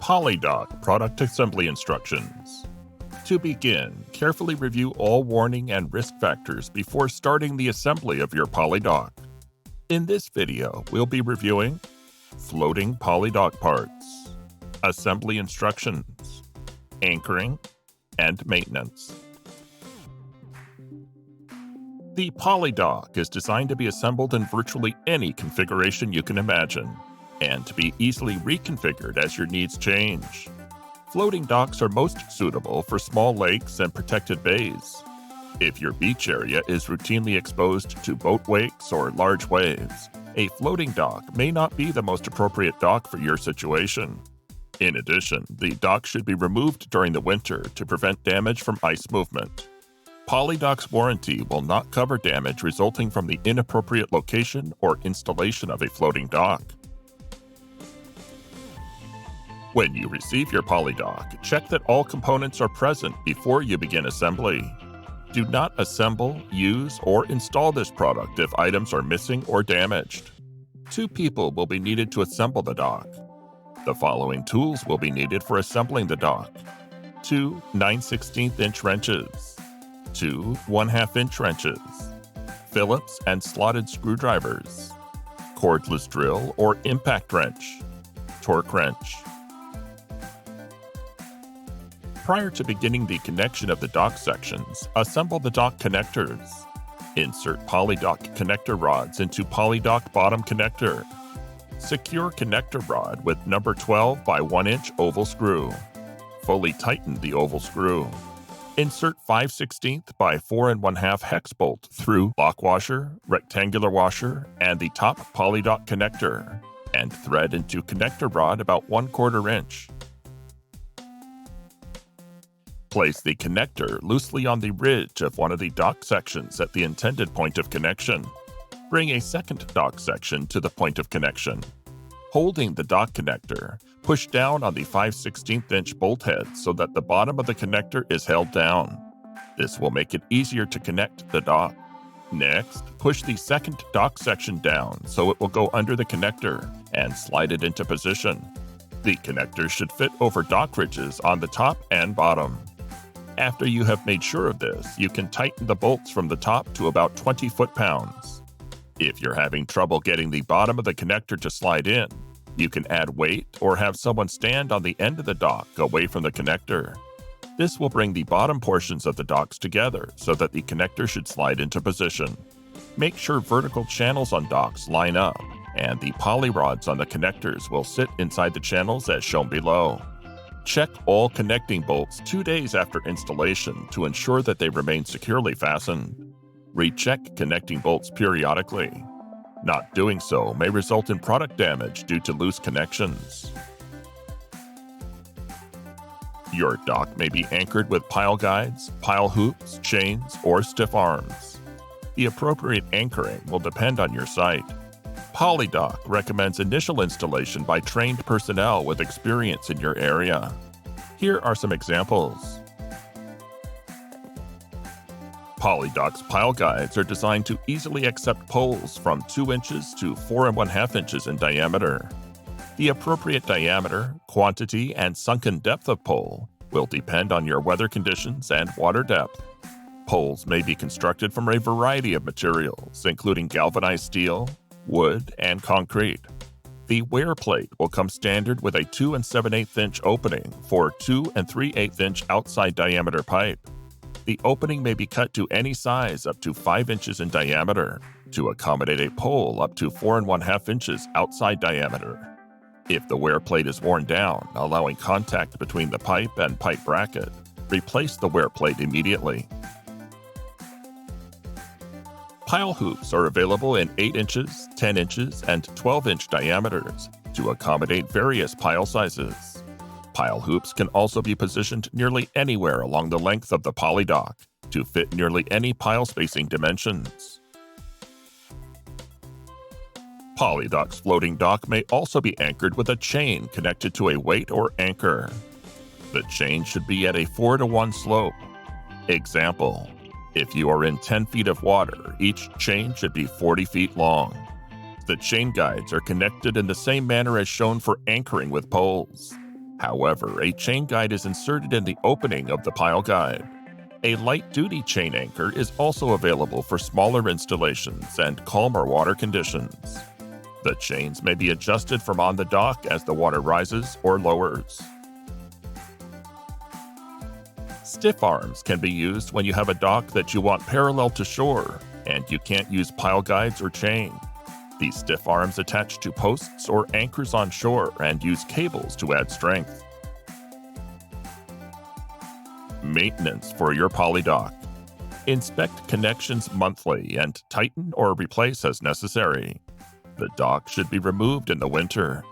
PolyDock Product Assembly Instructions. To begin, carefully review all warning and risk factors before starting the assembly of your PolyDock. In this video, we'll be reviewing floating PolyDock parts, assembly instructions, anchoring, and maintenance. The PolyDock is designed to be assembled in virtually any configuration you can imagine, and to be easily reconfigured as your needs change. Floating docks are most suitable for small lakes and protected bays. If your beach area is routinely exposed to boat wakes or large waves, a floating dock may not be the most appropriate dock for your situation. In addition, the dock should be removed during the winter to prevent damage from ice movement. PolyDock's warranty will not cover damage resulting from the inappropriate location or installation of a floating dock. When you receive your PolyDock, check that all components are present before you begin assembly. Do not assemble, use, or install this product if items are missing or damaged. 2 people will be needed to assemble the dock. The following tools will be needed for assembling the dock: 2 9/16" wrenches, 2 1/2" wrenches, Phillips and slotted screwdrivers, cordless drill or impact wrench, torque wrench. Prior to beginning the connection of the dock sections, assemble the dock connectors. Insert PolyDock connector rods into PolyDock bottom connector. Secure connector rod with number 12 by 1 inch oval screw. Fully tighten the oval screw. Insert 5/16 by 4 1/2 hex bolt through lock washer, rectangular washer, and the top PolyDock connector, and thread into connector rod about 1/4 inch. Place the connector loosely on the ridge of one of the dock sections at the intended point of connection. Bring a second dock section to the point of connection. Holding the dock connector, push down on the 5/16" bolt head so that the bottom of the connector is held down. This will make it easier to connect the dock. Next, push the second dock section down so it will go under the connector and slide it into position. The connector should fit over dock ridges on the top and bottom. After you have made sure of this, you can tighten the bolts from the top to about 20 foot-pounds. If you're having trouble getting the bottom of the connector to slide in, you can add weight or have someone stand on the end of the dock away from the connector. This will bring the bottom portions of the docks together so that the connector should slide into position. Make sure vertical channels on docks line up, and the poly rods on the connectors will sit inside the channels as shown below. Check all connecting bolts 2 days after installation to ensure that they remain securely fastened. Recheck connecting bolts periodically. Not doing so may result in product damage due to loose connections. Your dock may be anchored with pile guides, pile hoops, chains, or stiff arms. The appropriate anchoring will depend on your site. PolyDock recommends initial installation by trained personnel with experience in your area. Here are some examples. PolyDock's pile guides are designed to easily accept poles from 2 inches to 4 1/2 inches in diameter. The appropriate diameter, quantity, and sunken depth of pole will depend on your weather conditions and water depth. Poles may be constructed from a variety of materials, including galvanized steel, wood, and concrete. The wear plate will come standard with a 2 7/8" opening for 2 3/8" outside diameter pipe. The opening may be cut to any size up to 5 inches in diameter to accommodate a pole up to 4 1/2 inches outside diameter. If the wear plate is worn down, allowing contact between the pipe and pipe bracket, replace the wear plate immediately. Pile hoops are available in 8 inches, 10 inches, and 12-inch diameters to accommodate various pile sizes. Pile hoops can also be positioned nearly anywhere along the length of the PolyDock to fit nearly any pile spacing dimensions. PolyDock's floating dock may also be anchored with a chain connected to a weight or anchor. The chain should be at a 4-to-1 slope. Example: if you are in 10 feet of water, each chain should be 40 feet long. The chain guides are connected in the same manner as shown for anchoring with poles. However, a chain guide is inserted in the opening of the pile guide. A light-duty chain anchor is also available for smaller installations and calmer water conditions. The chains may be adjusted from on the dock as the water rises or lowers. Stiff arms can be used when you have a dock that you want parallel to shore and you can't use pile guides or chain. These stiff arms attach to posts or anchors on shore and use cables to add strength. Maintenance for your PolyDock. Inspect connections monthly and tighten or replace as necessary. The dock should be removed in the winter.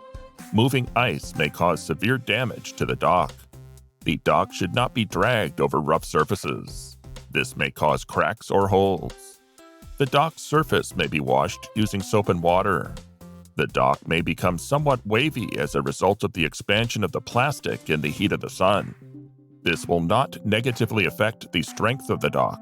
Moving ice may cause severe damage to the dock. The dock should not be dragged over rough surfaces. This may cause cracks or holes. The dock surface may be washed using soap and water. The dock may become somewhat wavy as a result of the expansion of the plastic in the heat of the sun. This will not negatively affect the strength of the dock.